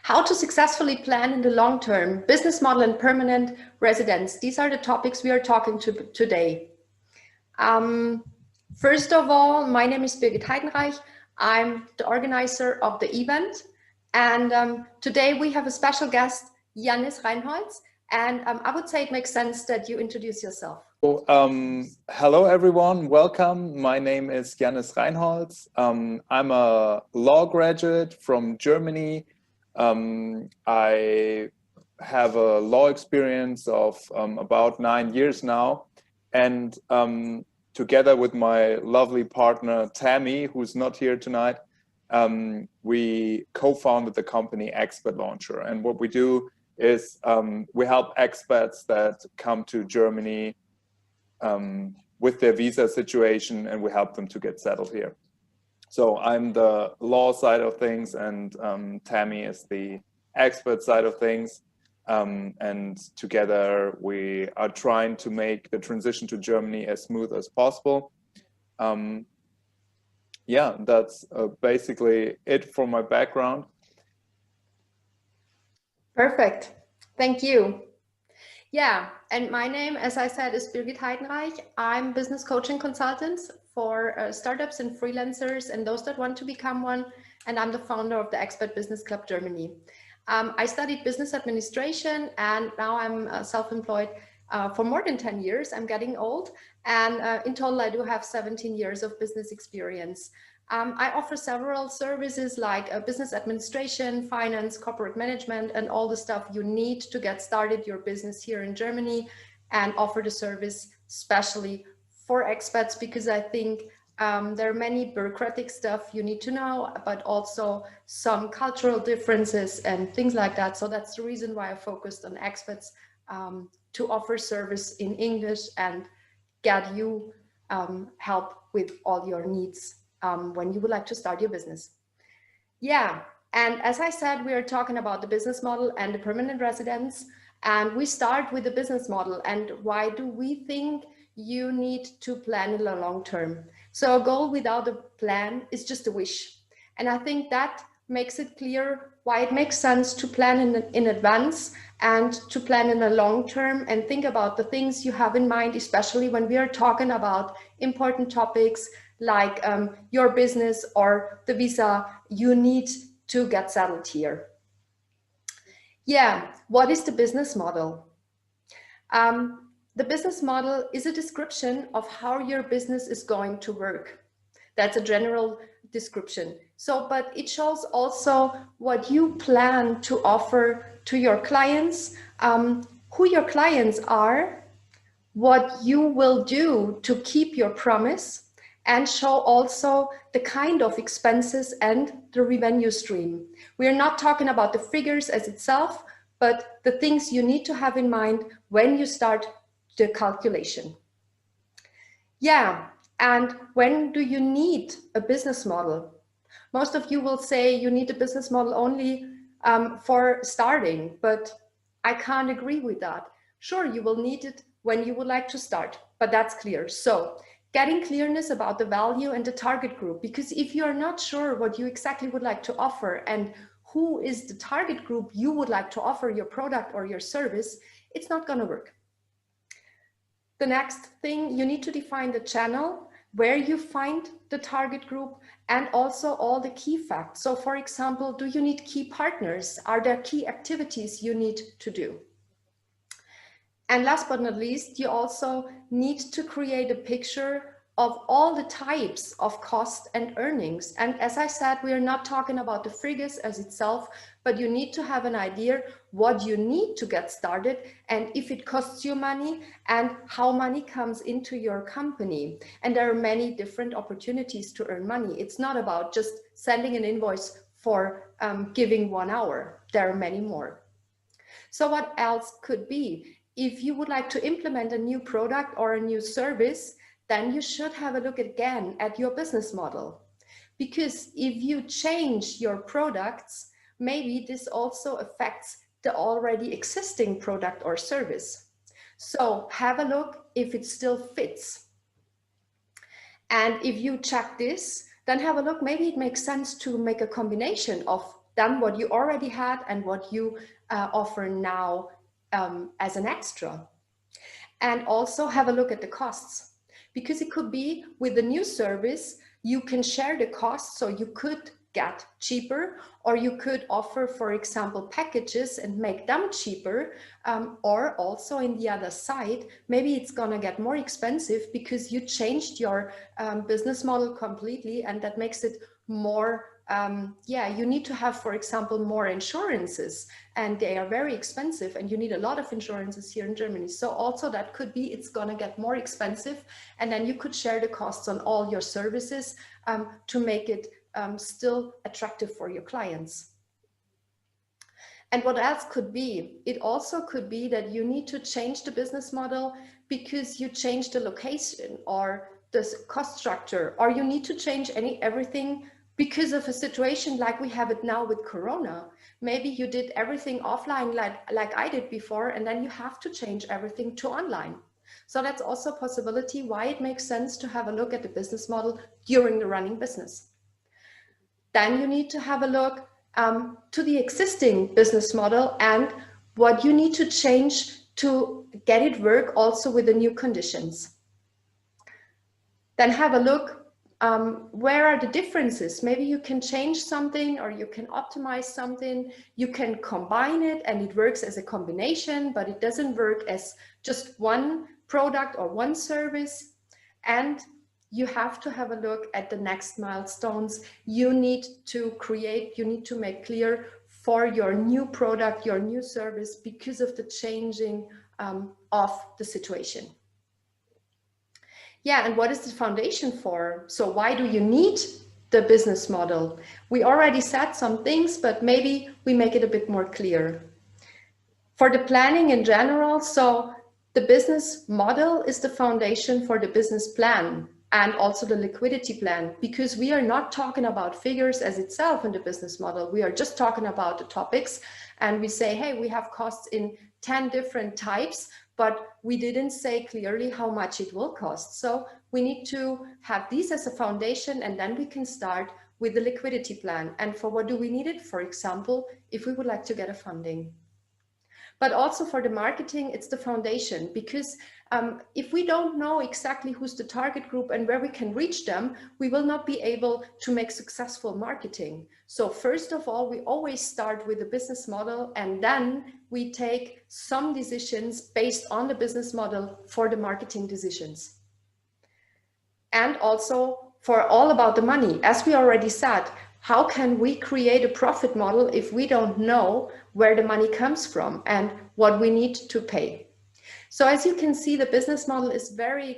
How to successfully plan in the long term, business model and permanent residence. These are the topics we are talking to today. First of all, my name is Birgit Heidenreich. I'm the organizer of the event. And today we have a special guest, Jannis Reinholz. And I would say it makes sense that you introduce yourself. Hello, everyone. Welcome. My name is Jannis Reinholz. I'm a law graduate from Germany. I have a law experience of about 9 years now, and together with my lovely partner Tammy, who's not here tonight, we co-founded the company Expat Launcher. And what we do is we help expats that come to Germany with their visa situation, and we help them to get settled here. So I'm the law side of things, and Tammy is the expert side of things. And together we are trying to make the transition to Germany as smooth as possible. Yeah, that's basically it for my background. Perfect. Thank you. Yeah, and my name, as I said, is Birgit Heidenreich. I'm business coaching consultant for startups and freelancers and those that want to become one. And I'm the founder of the Expat Business Club Germany. I studied business administration, and now I'm self-employed for more than 10 years. I'm getting old, and in total I do have 17 years of business experience. I offer several services like business administration, finance, corporate management, and all the stuff you need to get started your business here in Germany, and offer the service especially for expats, because I think there are many bureaucratic stuff you need to know, but also some cultural differences and things like that. So that's the reason why I focused on expats, to offer service in English and get you help with all your needs when you would like to start your business. Yeah, and as I said, we are talking about the business model and the permanent residence, and we start with the business model. And why do we think you need to plan in the long term? So a goal without a plan is just a wish. And I think that makes it clear why it makes sense to plan in advance and to plan in the long term and think about the things you have in mind, especially when we are talking about important topics like your business or the visa you need to get settled here. Yeah, what is the business model? The business model is a description of how your business is going to work. That's a general description. So, but it shows also what you plan to offer to your clients, who your clients are, what you will do to keep your promise, and show also the kind of expenses and the revenue stream. We are not talking about the figures as itself, but the things you need to have in mind when you start the calculation. Yeah, and when do you need a business model? Most of you will say you need a business model only for starting, but I can't agree with that. Sure, you will need it when you would like to start, but that's clear. So getting clearness about the value and the target group, because if you are not sure what you exactly would like to offer and who is the target group you would like to offer your product or your service, it's not going to work. The next thing, you need to define the channel where you find the target group and also all the key facts. So for example, do you need key partners? Are there key activities you need to do? And last but not least, you also need to create a picture of all the types of cost and earnings. And as I said, we are not talking about the figures as itself, but you need to have an idea what you need to get started and if it costs you money and how money comes into your company. And there are many different opportunities to earn money. It's not about just sending an invoice for giving 1 hour. There are many more. So what else could be? If you would like to implement a new product or a new service, then you should have a look again at your business model. Because if you change your products, maybe this also affects the already existing product or service. So have a look if it still fits. And if you check this, then have a look, maybe it makes sense to make a combination of then what you already had and what you offer now as an extra. And also have a look at the costs, because it could be with the new service, you can share the costs, so you could get cheaper, or you could offer, for example, packages and make them cheaper, or also in the other side, maybe it's gonna get more expensive because you changed your business model completely, and that makes it more you need to have, for example, more insurances, and they are very expensive, and you need a lot of insurances here in Germany. So also that could be, it's going to get more expensive, and then you could share the costs on all your services to make it still attractive for your clients. And what else could be? It also could be that you need to change the business model because you change the location or the cost structure, or you need to change everything because of a situation like we have it now with Corona. Maybe you did everything offline like I did before, and then you have to change everything to online. So that's also a possibility why it makes sense to have a look at the business model during the running business. Then you need to have a look to the existing business model and what you need to change to get it work also with the new conditions. Then have a look, where are the differences? Maybe you can change something, or you can optimize something. You can combine it and it works as a combination, but it doesn't work as just one product or one service. And you have to have a look at the next milestones you need to create, you need to make clear for your new product, your new service, because of the changing of the situation. Yeah, and what is the foundation for? So why do you need the business model? We already said some things, but maybe we make it a bit more clear. For the planning in general, so the business model is the foundation for the business plan and also the liquidity plan, because we are not talking about figures as itself in the business model. We are just talking about the topics, and we say, hey, we have costs in 10 different types, but we didn't say clearly how much it will cost. So we need to have these as a foundation, and then we can start with the liquidity plan. And for what do we need it? For example, if we would like to get a funding. But also for the marketing, it's the foundation, because if we don't know exactly who's the target group and where we can reach them, we will not be able to make successful marketing. So first of all, we always start with the business model, and then we take some decisions based on the business model for the marketing decisions. And also for all about the money, as we already said, how can we create a profit model if we don't know where the money comes from and what we need to pay? So as you can see, the business model is very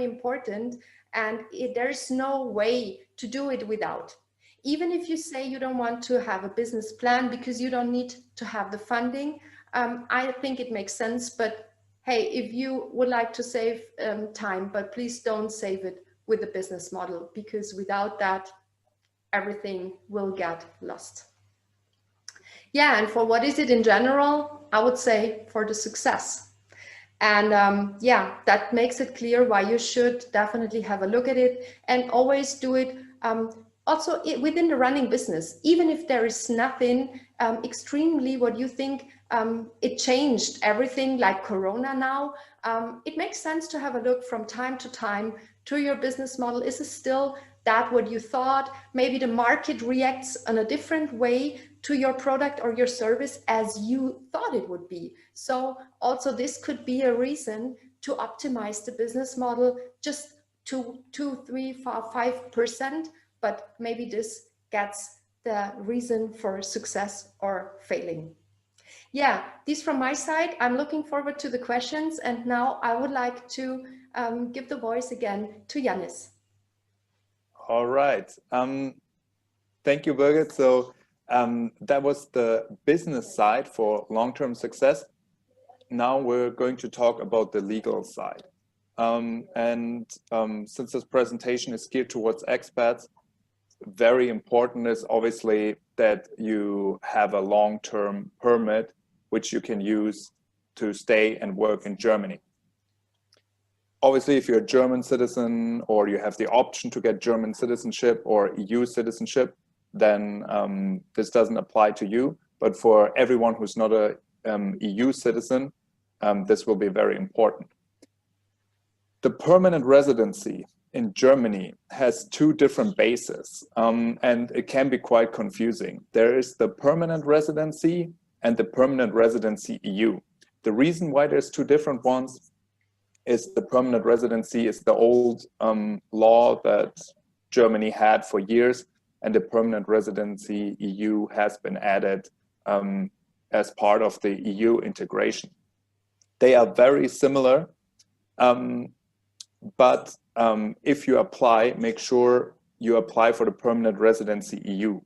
important, and there's no way to do it without. Even if you say you don't want to have a business plan because you don't need to have the funding, I think it makes sense. But hey, if you would like to save time, but please don't save it with the business model, because without that, everything will get lost. Yeah, and for what is it in general, I would say for the success. And yeah, that makes it clear why you should definitely have a look at it, and always do it also within the running business. Even if there is nothing extremely what you think it changed everything like Corona now, it makes sense to have a look from time to time to your business model. Is it still that what you thought? Maybe the market reacts in a different way to your product or your service as you thought it would be. So also this could be a reason to optimize the business model just to 2, 3, 5%, but maybe this gets the reason for success or failing. Yeah, this from my side. I'm looking forward to the questions, and now I would like to give the voice again to Yannis. All right. Thank you, Birgit. So that was the business side for long-term success. Now we're going to talk about the legal side. Since this presentation is geared towards expats, very important is obviously that you have a long-term permit, which you can use to stay and work in Germany. Obviously, if you're a German citizen or you have the option to get German citizenship or EU citizenship, then this doesn't apply to you. But for everyone who's not a EU citizen, this will be very important. The permanent residency in Germany has two different bases, and it can be quite confusing. There is the permanent residency and the permanent residency EU. The reason why there's two different ones is the permanent residency is the old law that Germany had for years, and the permanent residency EU has been added as part of the EU integration. They are very similar, but if you apply, make sure you apply for the permanent residency EU.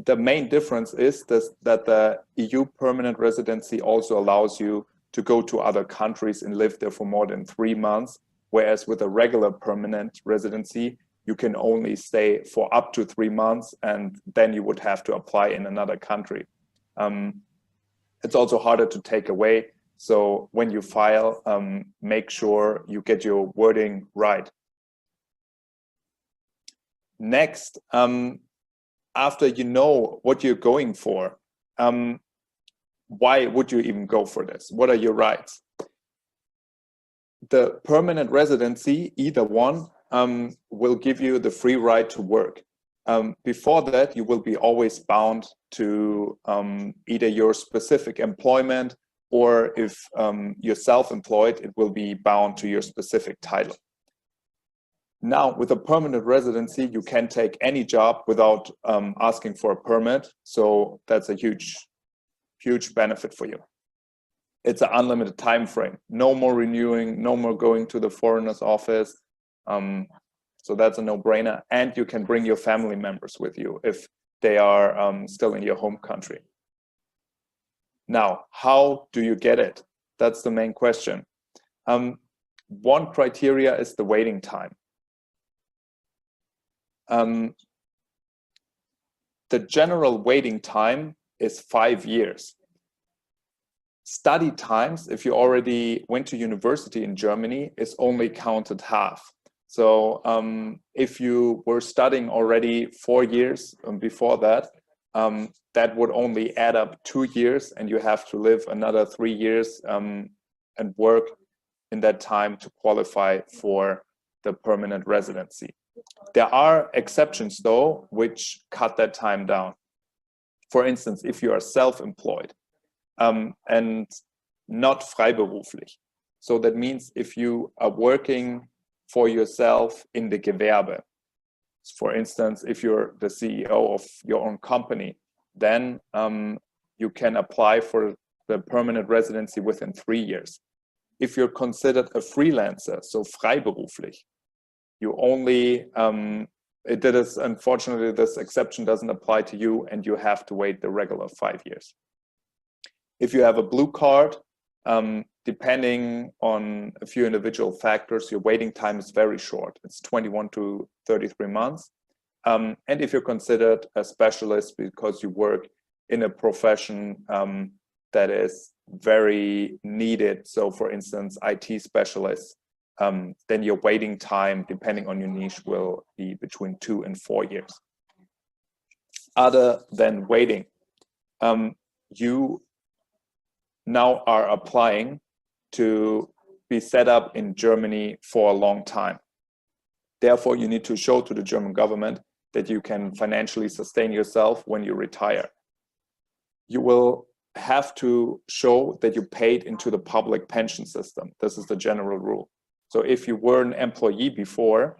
The main difference is that the EU permanent residency also allows you to go to other countries and live there for more than 3 months, whereas with a regular permanent residency, you can only stay for up to 3 months, and then you would have to apply in another country. It's also harder to take away. So when you file, make sure you get your wording right. Next, after you know what you're going for, why would you even go for this? What are your rights? The permanent residency, either one, will give you the free right to work. Before that, you will be always bound to either your specific employment, or if you're self-employed, it will be bound to your specific title. Now, with a permanent residency, you can take any job without asking for a permit. So that's a huge benefit for you. It's an unlimited time frame. No more renewing, no more going to the foreigner's office. So that's a no-brainer. And you can bring your family members with you if they are still in your home country. Now, how do you get it? That's the main question. One criteria is the waiting time. The general waiting time is 5 years. Study times, if you already went to university in Germany, is only counted half. So if you were studying already 4 years before that, that would only add up 2 years, and you have to live another 3 years and work in that time to qualify for the permanent residency. There are exceptions though, which cut that time down. For instance, if you are self-employed and not freiberuflich. So that means if you are working for yourself in the Gewerbe. For instance, if you're the CEO of your own company, then you can apply for the permanent residency within 3 years. If you're considered a freelancer, so freiberuflich, you only, unfortunately, this exception doesn't apply to you, and you have to wait the regular 5 years. If you have a blue card, depending on a few individual factors, your waiting time is very short. It's 21 to 33 months. And if you're considered a specialist because you work in a profession that is very needed, so for instance, IT specialists, then your waiting time, depending on your niche, will be between 2 and 4 years. Other than waiting, you now are applying to be set up in Germany for a long time. Therefore, you need to show to the German government that you can financially sustain yourself when you retire. You will have to show that you paid into the public pension system. This is the general rule. So if you were an employee before,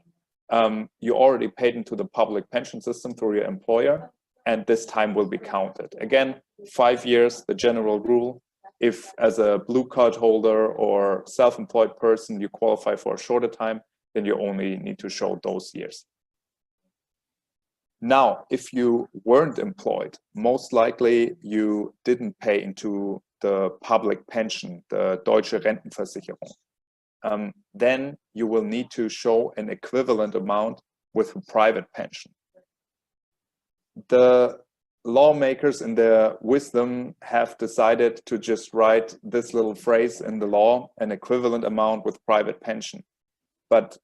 you already paid into the public pension system through your employer, and this time will be counted. Again, 5 years, the general rule. If as a blue card holder or self-employed person, you qualify for a shorter time, then you only need to show those years. Now, if you weren't employed, most likely you didn't pay into the public pension, the Deutsche Rentenversicherung. Then you will need to show an equivalent amount with a private pension. The lawmakers in their wisdom have decided to just write this little phrase in the law, an equivalent amount with private pension. But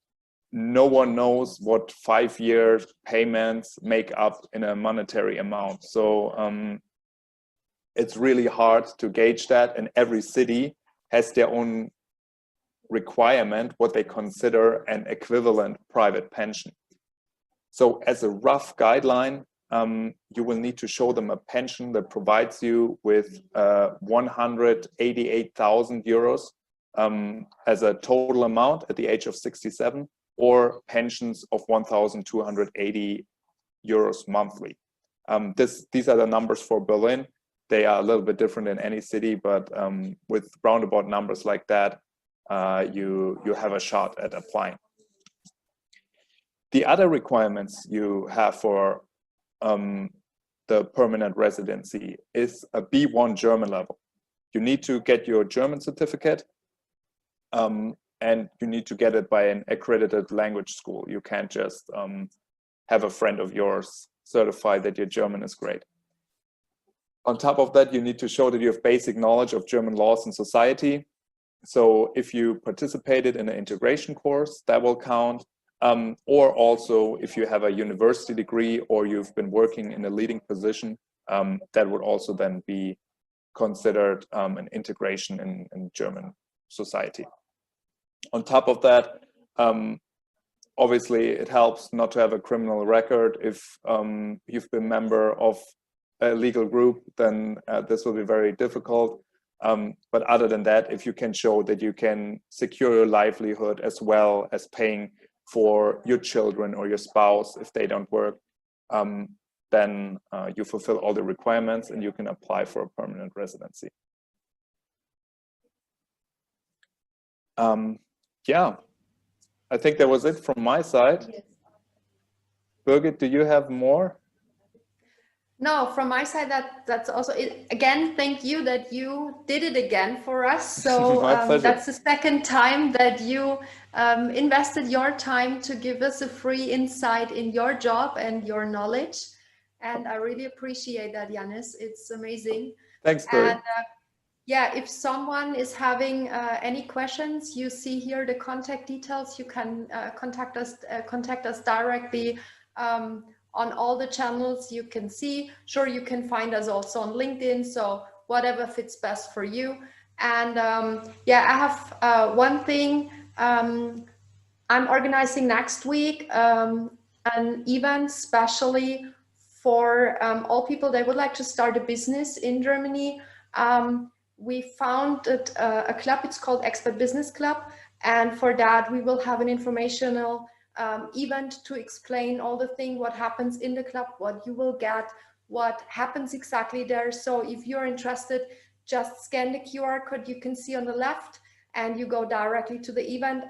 no one knows what 5-year payments make up in a monetary amount. So it's really hard to gauge that, and every city has their own requirement, what they consider an equivalent private pension. So as a rough guideline, you will need to show them a pension that provides you with 188,000 euros as a total amount at the age of 67, or pensions of 1,280 euros monthly. These are the numbers for Berlin. They are a little bit different in any city, but with roundabout numbers like that, you have a shot at applying. The other requirements you have for the permanent residency is a B1 German level. You need to get your German certificate, and you need to get it by an accredited language school. You can't just have a friend of yours certify that your German is great. On top of that, you need to show that you have basic knowledge of German laws and society. So if you participated in an integration course, that will count. Or also if you have a university degree or you've been working in a leading position, that would also then be considered an integration in German society. On top of that, obviously it helps not to have a criminal record. If you've been member of a legal group, then this will be very difficult. But other than that, if you can show that you can secure your livelihood as well as paying for your children or your spouse if they don't work, then you fulfill all the requirements and you can apply for a permanent residency. Yeah, I think that was it from my side. Yes. Birgit, do you have more? No, from my side, that's also it. Again, thank you that you did it again for us. So My pleasure. that's the second time that you invested your time to give us a free insight in your job and your knowledge. And I really appreciate that, Yannis. It's amazing. Thanks, Birgit. And yeah, if someone is having any questions, you see here the contact details. You can contact us directly on all the channels you can see. Sure, you can find us also on LinkedIn, so whatever fits best for you. And yeah, I have one thing. I'm organizing next week an event specially for all people that would like to start a business in Germany. We founded a club, it's called Expert Business Club. And for that, we will have an informational event to explain all the things, what happens in the club, what you will get, what happens exactly there. So if you're interested, just scan the QR code you can see on the left and you go directly to the event.